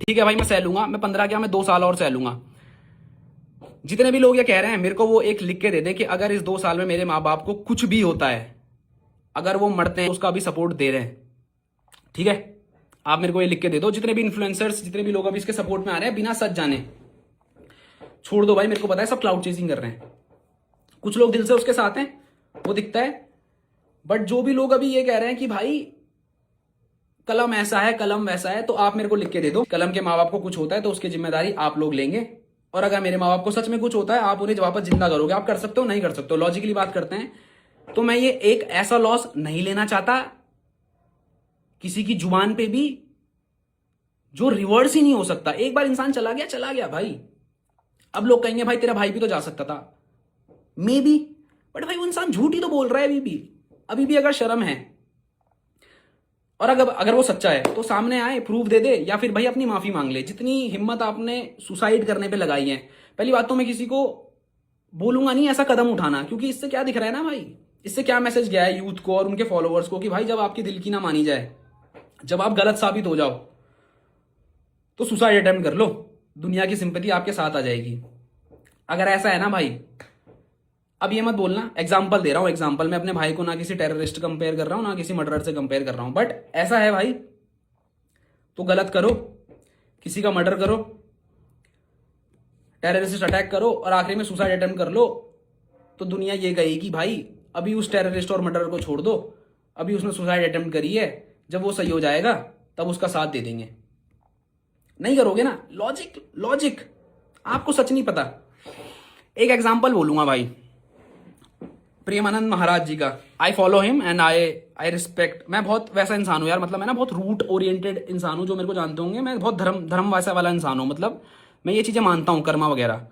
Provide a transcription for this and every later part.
ठीक है भाई, मैं सह लूंगा, मैं 15 क्या, मैं 2 साल और सह लूंगा। जितने भी लोग ये कह रहे हैं, मेरे को वो एक लिख के दे दें कि अगर इस 2 साल में मेरे माँ बाप को कुछ भी होता है, अगर वो मरते हैं, उसका भी सपोर्ट दे रहे हैं। ठीक है, आप मेरे को ये लिख के दे दो। जितने भी इन्फ्लुएंसर्स, जितने भी लोग अभी इसके सपोर्ट में आ रहे हैं बिना सच जाने, छोड़ दो भाई, मेरे को पता है सब क्लाउड चेजिंग कर रहे हैं। कुछ लोग दिल से उसके साथ हैं, वो दिखता है। बट जो भी लोग अभी ये कह रहे हैं कि भाई कलम ऐसा है, कलम वैसा है, तो आप मेरे को लिख के दे दो, कलम के माँ बाप को कुछ होता है तो उसकी जिम्मेदारी आप लोग लेंगे, और अगर मेरे माँ बाप को सच में कुछ होता है, आप उन्हें वापस जिंदा करोगे। आप कर सकते हो, नहीं कर सकते हो, लॉजिकली बात करते हैं। तो मैं ये एक ऐसा लॉस नहीं लेना चाहता किसी की जुबान पे भी, जो रिवर्स ही नहीं हो सकता। एक बार इंसान चला गया, चला गया भाई। अब लोग कहेंगे भाई तेरा भाई भी तो जा सकता था, मे बी, बट भाई वो इंसान झूठ ही तो बोल रहा है अभी भी अगर शर्म है, और अगर वो सच्चा है तो सामने आए, प्रूफ दे दे, या फिर भाई अपनी माफी मांग ले। जितनी हिम्मत आपने सुसाइड करने पे लगाई है, पहली बात तो मैं किसी को बोलूंगा नहीं ऐसा कदम उठाना, क्योंकि इससे क्या दिख रहा है ना भाई, इससे क्या मैसेज गया है यूथ को और उनके फॉलोअर्स को कि भाई जब आपकी दिल की ना मानी जाए, जब आप गलत साबित हो जाओ, तो सुसाइड अटेम्प्ट कर लो, दुनिया की सिंपैथी आपके साथ आ जाएगी। अगर ऐसा है ना भाई, अब ये मत बोलना, एग्जाम्पल दे रहा हूं, एग्जाम्पल, मैं अपने भाई को ना किसी टेररिस्ट कंपेयर कर रहा हूं, ना किसी मर्डरर से कंपेयर कर रहा हूं, बट ऐसा है भाई, तो गलत करो, किसी का मर्डर करो, टेररिस्ट अटैक करो, और आखिरी में सुसाइड अटेम्प्ट कर लो, तो दुनिया ये कहेगी भाई अभी उस टेररिस्ट और मर्डरर को छोड़ दो, अभी उसने सुसाइड अटेम्प्ट करी है, जब वो सही हो जाएगा तब उसका साथ दे देंगे। नहीं करोगे ना, लॉजिक लॉजिक, आपको सच नहीं पता। एक एग्जाम्पल बोलूंगा भाई, प्रेमानंद महाराज जी का। I follow him and I respect. मैं बहुत वैसा इंसान हूँ यार, मतलब मैं ना बहुत रूट ओरिएंटेड इंसान हूँ। जो मेरे को जानते होंगे, मैं बहुत धर्म वैसा वाला इंसान हूँ, मतलब मैं ये चीज़ें मानता हूँ, कर्मा वगैरह।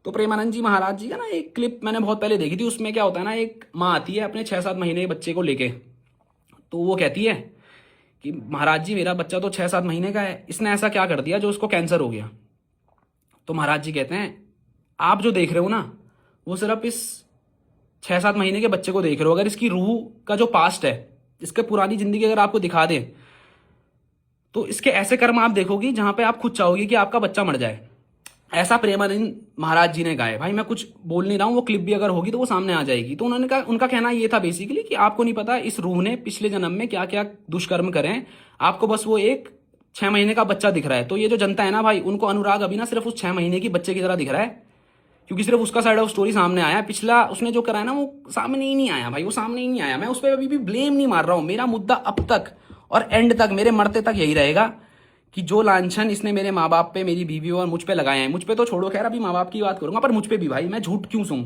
तो प्रेमानंद जी महाराज जी का ना एक क्लिप मैंने बहुत पहले देखी थी। उसमें क्या होता है ना, एक माँ आती है अपने 6-7 महीने के बच्चे को लेके, तो वो कहती है कि महाराज जी मेरा बच्चा तो 6-7 महीने का है, इसने ऐसा क्या कर दिया जो उसको कैंसर हो गया। तो महाराज जी कहते हैं आप जो देख रहे हो ना, वो सिर्फ इस 6-7 महीने के बच्चे को देख रहे हो। अगर इसकी रूह का जो पास्ट है, इसके पुरानी जिंदगी अगर आपको दिखा दें, तो इसके ऐसे कर्म आप देखोगी जहां पे आप खुद चाहोगी कि आपका बच्चा मर जाए। ऐसा प्रेमानंद महाराज जी ने कहा है भाई। मैं कुछ बोल नहीं रहा हूँ, वो क्लिप भी अगर होगी तो वो सामने आ जाएगी। तो उन्होंने कहा, उनका कहना ये था बेसिकली कि आपको नहीं पता इस रूह ने पिछले जन्म में क्या क्या दुष्कर्म करे हैं, आपको बस वो एक 6 महीने का बच्चा दिख रहा है। तो ये जो जनता है ना भाई, उनको अनुराग अभी ना सिर्फ उस 6 महीने की बच्चे की तरह दिख रहा है, क्योंकि सिर्फ उसका साइड ऑफ स्टोरी सामने आया। पिछला उसने जो करा है ना, वो सामने ही नहीं आया भाई, वो सामने ही नहीं आया। मैं उस पर अभी भी ब्लेम नहीं मार रहा हूँ। मेरा मुद्दा अब तक और एंड तक, मेरे मरते तक यही रहेगा कि जो लांछन इसने मेरे माँ बाप पे, मेरी बीवी और मुझ पे लगाए हैं, मुझ पे तो छोड़ो, खैर अभी माँ बाप की बात करूंगा, पर मुझ पे भी भाई मैं झूठ क्यों सूं?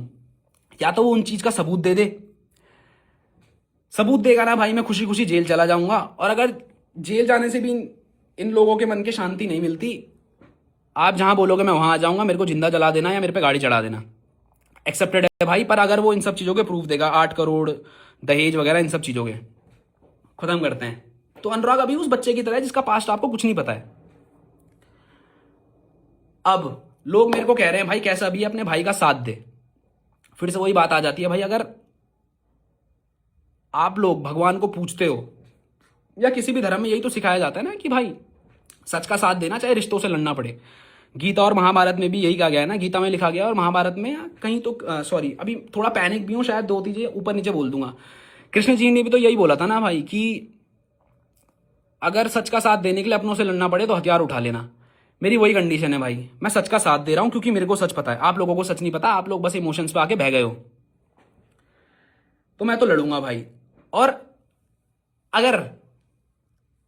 या तो वो उन चीज का सबूत दे दे, सबूत देगा ना भाई, मैं खुशी खुशी जेल चला जाऊंगा। और अगर जेल जाने से भी इन लोगों के मन की शांति नहीं मिलती, आप जहां बोलोगे मैं वहां आ जाऊंगा, मेरे को जिंदा जला देना या मेरे पे गाड़ी चढ़ा देना, एक्सेप्टेड है भाई। पर अगर वो इन सब चीजों के प्रूफ देगा, 8 करोड़ दहेज वगैरह, इन सब चीजों के, खत्म करते हैं। तो अनुराग अभी उस बच्चे की तरह है जिसका पास्ट आपको कुछ नहीं पता है। अब लोग मेरे को कह रहे हैं भाई कैसा भी अपने भाई का साथ दे। फिर से वही बात आ जाती है भाई, अगर आप लोग भगवान को पूछते हो, या किसी भी धर्म में यही तो सिखाया जाता है ना कि भाई सच का साथ देना, चाहे रिश्तों से लड़ना पड़े। गीता और महाभारत में भी यही कहा गया है ना, गीता में लिखा गया और महाभारत में कहीं तो, सॉरी अभी थोड़ा पैनिक भी हूं, शायद 2 चीजें ऊपर नीचे बोल दूंगा। कृष्ण जी ने भी तो यही बोला था ना भाई कि अगर सच का साथ देने के लिए अपनों से लड़ना पड़े तो हथियार उठा लेना। मेरी वही कंडीशन है भाई, मैं सच का साथ दे रहा हूं क्योंकि मेरे को सच पता है। आप लोगों को सच नहीं पता, आप लोग बस इमोशंस पे आके बह गए हो। तो मैं तो लड़ूंगा भाई। और अगर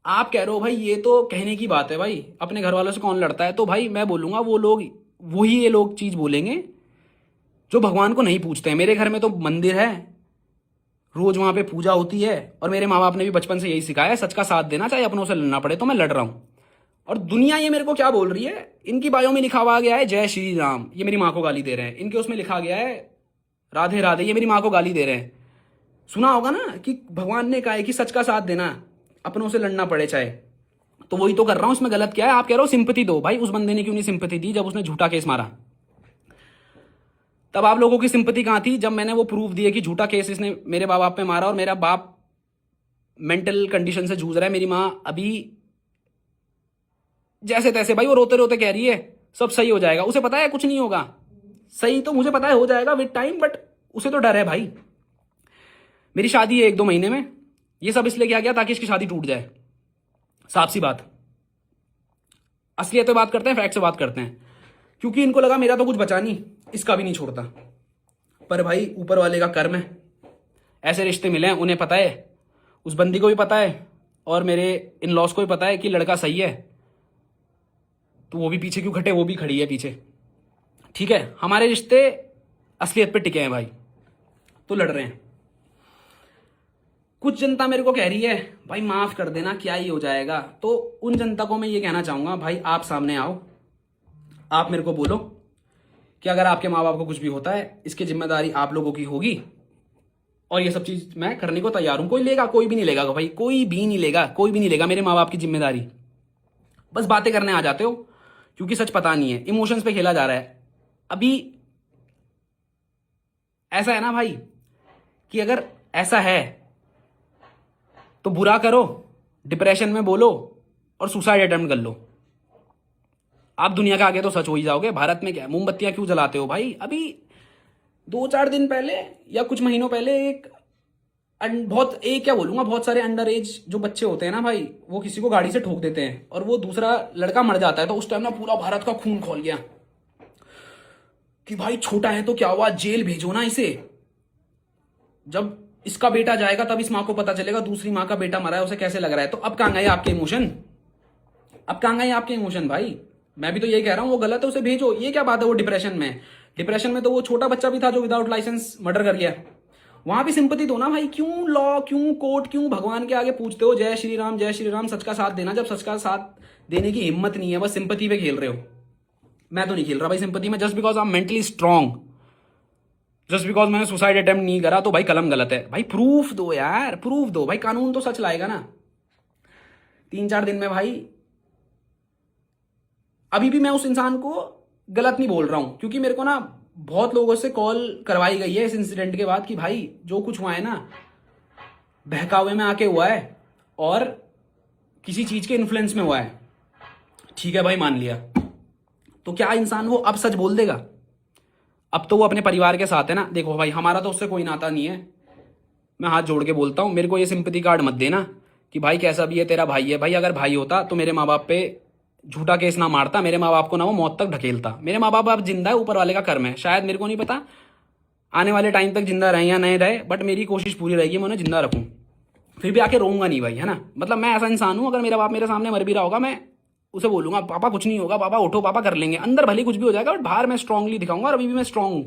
आप कह रहे हो भाई ये तो कहने की बात है भाई, अपने घर वालों से कौन लड़ता है, तो भाई मैं बोलूंगा वो लोग, वही ये लोग चीज बोलेंगे जो भगवान को नहीं पूछते हैं। मेरे घर में तो मंदिर है, रोज वहां पे पूजा होती है, और मेरे माँ बाप ने भी बचपन से यही सिखाया है, सच का साथ देना, चाहे अपनों से लड़ना पड़े। तो मैं लड़ रहा हूं। और दुनिया ये मेरे को क्या बोल रही है, इनकी बायो में लिखा हुआ गया है जय श्री राम, ये मेरी माँ को गाली दे रहे हैं। इनके उसमें लिखा गया है राधे राधे, ये मेरी माँ को गाली दे रहे हैं। सुना होगा ना कि भगवान ने कहा है कि सच का साथ देना, अपनों से लड़ना पड़े चाहे। तो वही तो कर रहा हूं, इसमें गलत क्या है? आप कह रहे हो सिंपैथी दो, भाई उस बंदे ने क्यों नहीं सिंपैथी दी जब उसने झूठा केस मारा? तब आप लोगों की सिंपैथी कहां थी जब मैंने वो प्रूफ दिए कि झूठा केस इसने मेरे माँ बाप पे मारा, और मेरा बाप मेंटल कंडीशन से जूझ रहा है, मेरी माँ अभी जैसे तैसे भाई वो रोते रोते कह रही है सब सही हो जाएगा, उसे पता है कुछ नहीं होगा। सही तो मुझे पता है हो जाएगा विद टाइम, बट उसे तो डर है भाई। मेरी शादी है 1-2 महीने में, ये सब इसलिए किया गया ताकि इसकी शादी टूट जाए। साफ सी बात, असलियत पे बात करते हैं, फैक्ट से बात करते हैं। क्योंकि इनको लगा मेरा तो कुछ बचा नहीं, इसका भी नहीं छोड़ता। पर भाई ऊपर वाले का कर्म है, ऐसे रिश्ते मिले हैं। उन्हें पता है, उस बंदी को भी पता है और मेरे इन लॉज को भी पता है कि लड़का सही है, तो वो भी पीछे क्यों खटे, वो भी खड़ी है पीछे। ठीक है, हमारे रिश्ते असलियत पे टिके हैं भाई, तो लड़ रहे हैं। कुछ जनता मेरे को कह रही है भाई माफ कर देना, क्या ही हो जाएगा। तो उन जनता को मैं ये कहना चाहूंगा, भाई आप सामने आओ, आप मेरे को बोलो कि अगर आपके माँ बाप को कुछ भी होता है, इसकी जिम्मेदारी आप लोगों की होगी। और ये सब चीज मैं करने को तैयार हूं। कोई लेगा, कोई भी नहीं लेगा भाई, कोई भी नहीं लेगा, कोई भी नहीं लेगा मेरे माँ बाप की जिम्मेदारी। बस बातें करने आ जाते हो, क्योंकि सच पता नहीं है, इमोशंस पे खेला जा रहा है। अभी ऐसा है ना भाई कि अगर ऐसा है तो बुरा करो, डिप्रेशन में बोलो और सुसाइड अटेम्प्ट कर लो। आप दुनिया के आगे तो सच हो ही जाओगे। भारत में क्या है, मोमबत्तियां क्यों जलाते हो भाई। अभी 2-4 दिन पहले या कुछ महीनों पहले क्या बोलूंगा, बहुत सारे अंडर एज जो बच्चे होते हैं ना भाई, वो किसी को गाड़ी से ठोक देते हैं और वो दूसरा लड़का मर जाता है। तो उस टाइम ना पूरा भारत का खून खौल गया कि भाई छोटा है तो क्या हुआ, जेल भेजो ना इसे। जब इसका बेटा जाएगा तब इस माँ को पता चलेगा दूसरी माँ का बेटा मरा है, उसे कैसे लग रहा है। तो अब कहाँ गए आपके इमोशन, अब कहाँ गए आपके इमोशन भाई। मैं भी तो यही कह रहा हूँ, वो गलत है उसे भेजो। ये क्या बात है, वो डिप्रेशन में, डिप्रेशन में तो वो छोटा बच्चा भी था जो विदाउट लाइसेंस मर्डर कर गया। वहां भी सिंपैथी दो ना भाई। क्यों लॉ, क्यों कोर्ट, क्यों भगवान के आगे पूछते हो जय श्री राम जय श्री राम, सच का साथ देना। जब सच का साथ देने की हिम्मत नहीं है, बस सिंपैथी पे खेल रहे हो। मैं तो नहीं खेल रहा भाई सिंपैथी में। Just because I am mentally strong, just because मैंने सुसाइड अटेम्प्ट नहीं करा तो भाई कलम गलत है। भाई प्रूफ दो यार, प्रूफ दो भाई, कानून तो सच लाएगा ना। 3-4 दिन में भाई, अभी भी मैं उस इंसान को गलत नहीं बोल रहा हूं, क्योंकि मेरे को ना बहुत लोगों से कॉल करवाई गई है इस इंसिडेंट के बाद कि भाई जो कुछ हुआ है ना बहकावे में आके हुआ है और किसी चीज के इन्फ्लुएंस में हुआ है। ठीक है भाई, मान लिया, तो क्या इंसान वो अब सच बोल देगा। अब तो वो अपने परिवार के साथ है ना। देखो भाई, हमारा तो उससे कोई नाता नहीं है, मैं हाथ जोड़ के बोलता हूं, मेरे को ये सिंपैथी कार्ड मत देना कि भाई कैसा भी है तेरा भाई है। भाई अगर भाई होता तो मेरे माँ बाप पे झूठा केस ना मारता, मेरे माँ बाप को ना वो मौत तक ढकेलता। मेरे माँ बाप अब जिंदा है, ऊपर वाले का कर्म है। शायद मेरे को नहीं पता आने वाले टाइम तक जिंदा रहे या नहीं रहे, बट मेरी कोशिश पूरी रहेगी मैं उन्हें जिंदा रखूं। फिर भी आके रोऊंगा नहीं भाई, है ना। मतलब मैं ऐसा इंसान हूं, अगर मेरा बाप मेरे सामने मर भी रहा होगा, मैं उसे बोलूंगा पापा कुछ नहीं होगा, पापा उठो, पापा कर लेंगे। अंदर भले कुछ भी हो जाएगा बट बाहर मैं स्ट्रांगली दिखाऊंगा, और अभी भी मैं स्ट्रांग हूं।